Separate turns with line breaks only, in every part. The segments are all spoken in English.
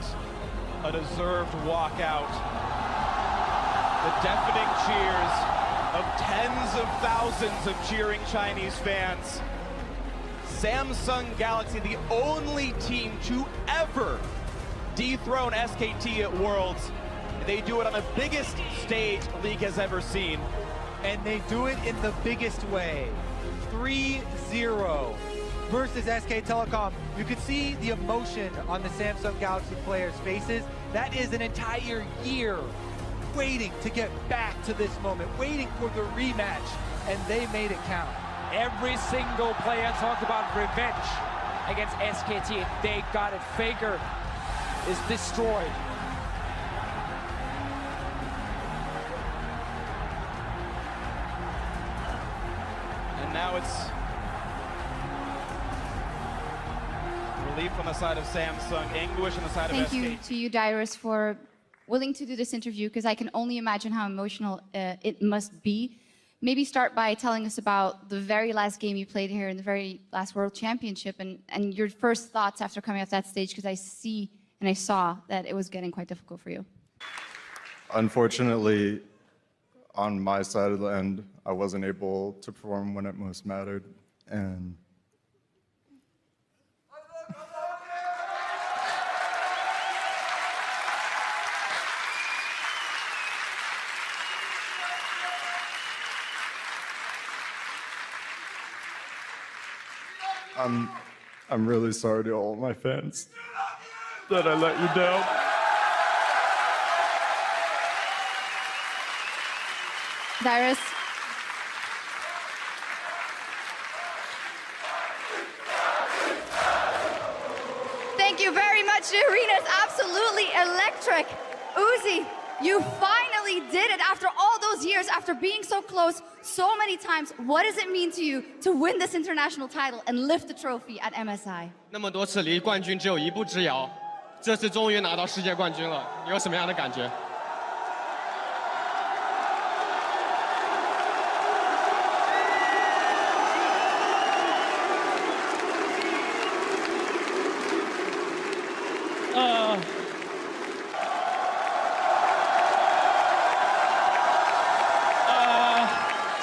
what a deserved walkout. The deafening cheers of tens of thousands of cheering Chinese fans. Samsung Galaxy, the only team to ever dethrone SKT at Worlds. They do it on the biggest stage League has ever seen.
And they do it in the biggest way. 3-0 versus SK Telecom. You can see the emotion on the Samsung Galaxy players' faces. That is an entire year waiting to get back to this moment, waiting for the rematch, and they made it count.
Every single player talked about revenge against SKT. They got it. Faker is destroyed.
And now it's relief on the side of Samsung, anguish on the side of SK.
Thank you to you, Dyrus, for willing to do this interview, because I can only imagine how emotional it must be. Maybe start by telling us about the very last game you played here in the very last World Championship and your first thoughts after coming off that stage, because I see and I saw that it was getting quite difficult for you.
Unfortunately, on my side of the end, I wasn't able to perform when it most mattered. And I'm really sorry to all my fans that I let you down.
Dyrus. Thank you very much. The arena is absolutely electric. Uzi, you finally did it after all those years, after being so close so many times. What does it mean to you to win this international title and lift the trophy at MSI?
那么多次离冠军只有一步之遥，这次终于拿到世界冠军了，你有什么样的感觉？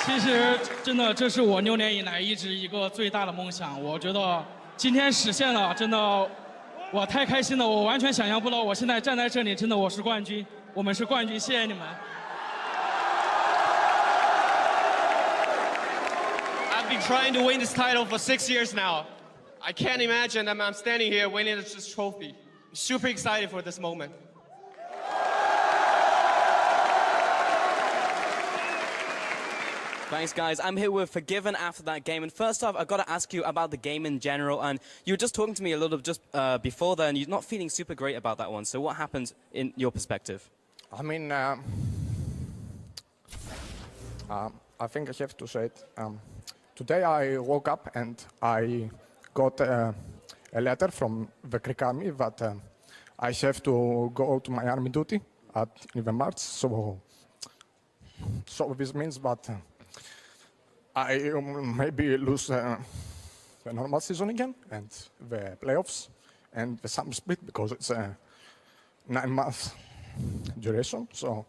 其实真的，这是我6年以来一直一个最大的梦想。我觉得今天实现了，真的，我太开心了！我完全想象不到，我现在站在这里，真的我是冠军，我们是冠军，谢谢你们。
I've been trying to win this title for 6 years now. I can't imagine that I'm standing here winning this trophy. I'm super excited for this moment.
Thanks, guys. I'm here with Forgiven after that game. And first off, I've got to ask you about the game in general. And you were just talking to me a little just before then. You're not feeling super great about that one. So what happened in your perspective?
I mean, I think I have to say it. Today I woke up and I got a letter from the Greek army that I have to go to my army duty in the March. So this means that I maybe lose the normal season again and the playoffs and the summer split because it's a 9-month duration. So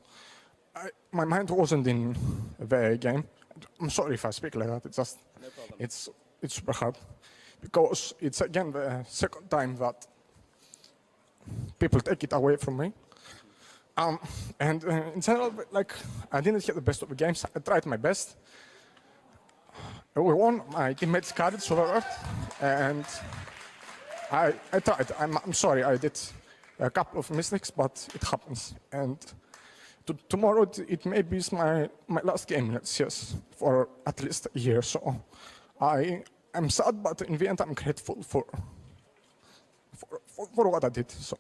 my mind wasn't in the game. I'm sorry if I speak like that. It's just no problem. It's super hard because it's again the second time that people take it away from me. And in general, like I didn't hit the best of the games. I tried my best. We won. My teammates carried so hard, and I tried. I'm sorry. I did a couple of mistakes, but it happens. And tomorrow it may be my last game. Let's just for at least a year. So I'm sad, but in the end I'm grateful for what I did. So.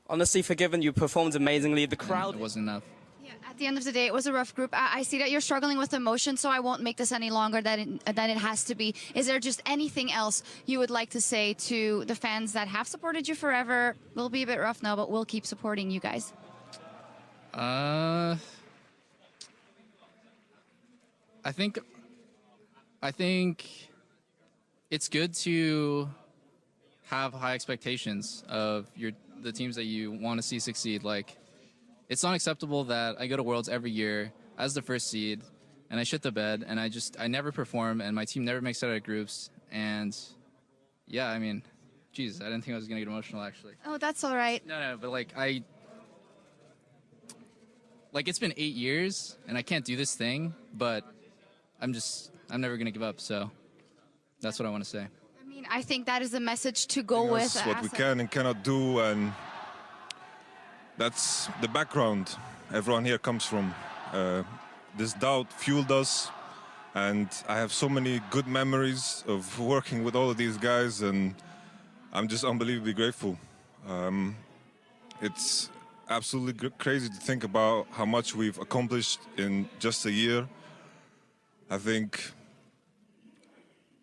Honestly, Forgiven, you performed amazingly. The crowd...
It wasn't enough.
Yeah, at the end of the day, it was a rough group. I see that you're struggling with emotion, so I won't make this any longer than it has to be. Is there just anything else you would like to say to the fans that have supported you forever? We'll be a bit rough now, but we'll keep supporting you guys.
I think it's good to have high expectations of the teams that you want to see succeed. Like, it's unacceptable that I go to Worlds every year as the first seed, and I shit the bed, and I never perform, and my team never makes it out of groups, and yeah, I mean, geez, I didn't think I was gonna get emotional, actually.
Oh, that's all right.
No, but it's been 8 years, and I can't do this thing, but I'm never gonna give up, so that's what I want to say.
I mean, I think that is a message to go with.
That's what we can and cannot do, and that's the background everyone here comes from. This doubt fueled us, and I have so many good memories of working with all of these guys, and I'm just unbelievably grateful. It's absolutely crazy to think about how much we've accomplished in just a year. I think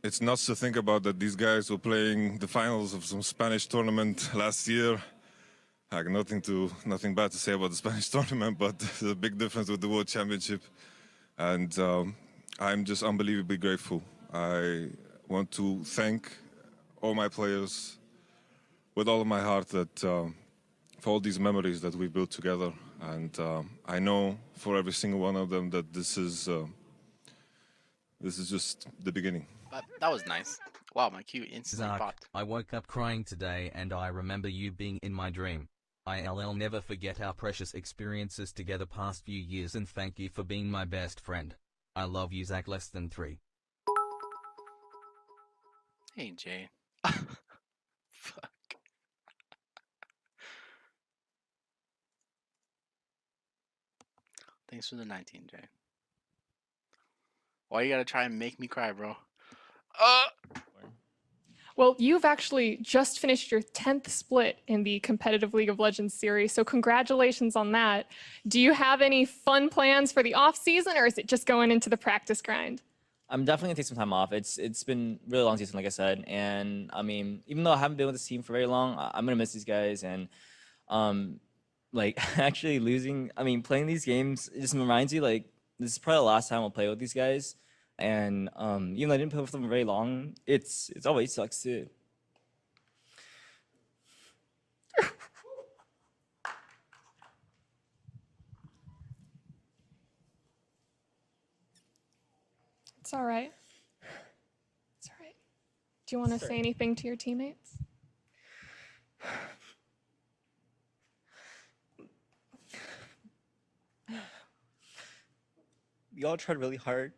it's nuts to think about that these guys were playing the finals of some Spanish tournament last year. I have nothing bad to say about the Spanish tournament, but there's a big difference with the World Championship. And I'm just unbelievably grateful. I want to thank all my players with all of my heart for all these memories that we've built together. And I know for every single one of them that this is just the beginning.
That was nice. Wow, my cue instantly popped.
I woke up crying today and I remember you being in my dream. I'll never forget our precious experiences together past few years, and thank you for being my best friend. I love you, Zach less than 3.
Hey, Jay. Fuck. Thanks for the 19, Jay. Why you gotta try and make me cry, bro?
Well, you've actually just finished your 10th split in the competitive League of Legends series, so congratulations on that. Do you have any fun plans for the off season, or is it just going into the practice grind?
I'm definitely gonna take some time off. It's been a really long season, like I said, and I mean, even though I haven't been with this team for very long, I'm gonna miss these guys, and like actually playing these games, it just reminds you like this is probably the last time I'll play with these guys. And even though I didn't play with them very long, it's always sucks too.
It's all right. It's all right. Do you want to say anything to your teammates?
We all tried really hard.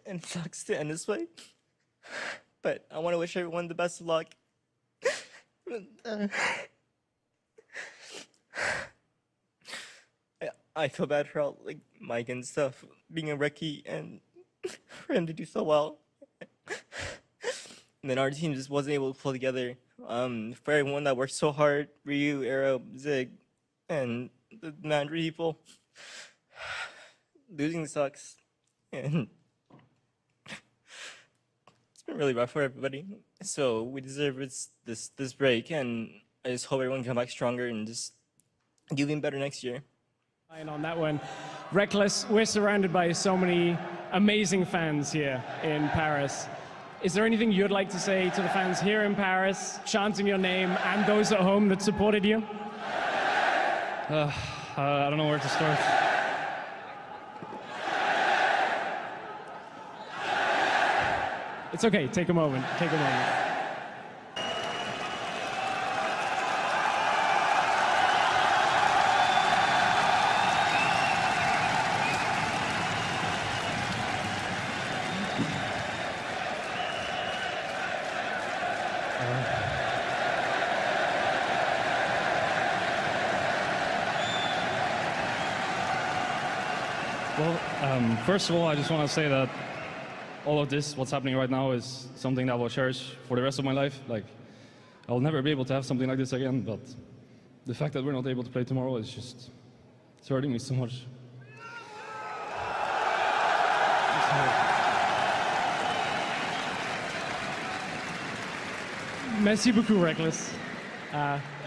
And it sucks to end this way, but I want to wish everyone the best of luck. I feel bad for all, like, Mike and stuff being a rookie and for him to do so well. And then our team just wasn't able to pull together. For everyone that worked so hard, Ryu, Arrow, Zig, and the Mandarin people, losing sucks. And it's been really rough for everybody. So we deserve this break, and I just hope everyone can come back stronger and just do even better next year.
On that one, Reckless, we're surrounded by so many amazing fans here in Paris. Is there anything you'd like to say to the fans here in Paris, chanting your name, and those at home that supported you?
I don't know where to start.
It's okay, take a moment, take a moment.
Well, first of all, I just want to say that all of this, what's happening right now, is something that I will cherish for the rest of my life. Like, I'll never be able to have something like this again, but the fact that we're not able to play tomorrow is just, it's hurting me so much.
Merci beaucoup, Reckless.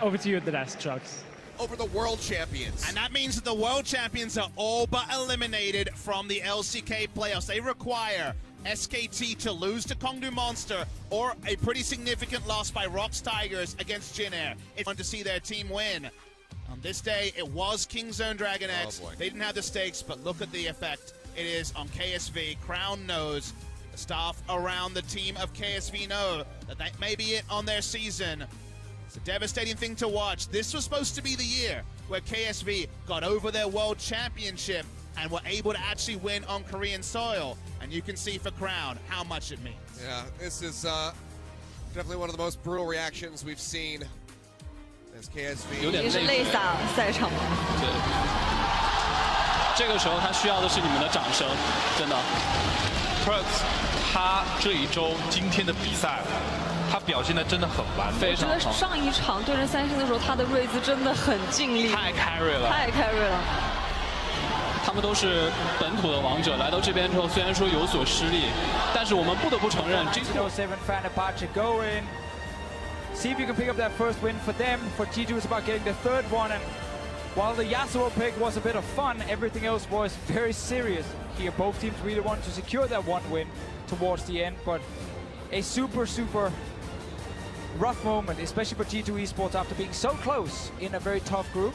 Over to you at the desk, Chucks.
Over the world champions. And that means that the world champions are all but eliminated from the LCK playoffs. They require SKT to lose to Kongdu Monster or a pretty significant loss by Rocks Tigers against Jin Air. It's fun to see their team win. On this day, it was Kingzone Dragon X. They didn't have the stakes, but look at the effect it is on KSV. Crown knows, the staff around the team of KSV know that may be it on their season. It's a devastating thing to watch. This was supposed to be the year where KSV got over their world championship and were able to actually win on Korean soil. And you can see for Crown how much it means.
Yeah, this is definitely one of the most brutal reactions we've seen as KSV.
也是泪洒赛场。
对，这个时候他需要的是你们的掌声，真的。
Prox 他这一周今天的比赛，他表现的真的很完美。
我觉得上一场对阵三星的时候，他的瑞兹真的很尽力，
太 carry 了，
太 carry 了。
他们都是本土的王者，来到这边之后，虽然说有所失利，但是我们不得不承认
G207 Fenerbahce go in. See if you can pick up that first win for them. For G2, it's about getting the third one. And while the Yasuo pick was a bit of fun, everything else was very serious here. Both teams really wanted to secure that one win towards the end, but a super, super rough moment, especially for G2 Esports after being so close in a very tough group.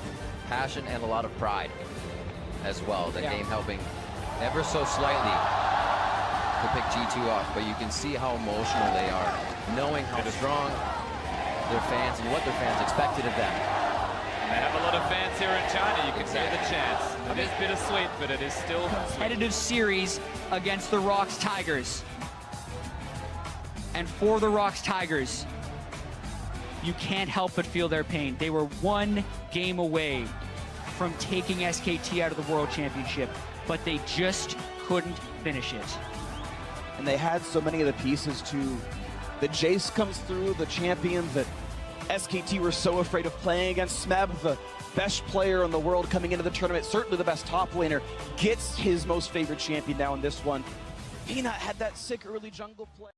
Passion and a lot of pride as well. The game helping ever so slightly to pick G2 off, but you can see how emotional they are, knowing how strong their fans and what their fans expected of them.
And they have a lot of fans here in China. You can hear the chants. It is bittersweet, but it is still
competitive series against the Rocks Tigers. And for the Rocks Tigers, you can't help but feel their pain. They were one game away from taking SKT out of the World Championship, but they just couldn't finish it.
And they had so many of the pieces to the Jace comes through, the champions that SKT were so afraid of playing against. Smeb, the best player in the world coming into the tournament, certainly the best top laner, gets his most favorite champion now in this one. Peanut had that sick early jungle play.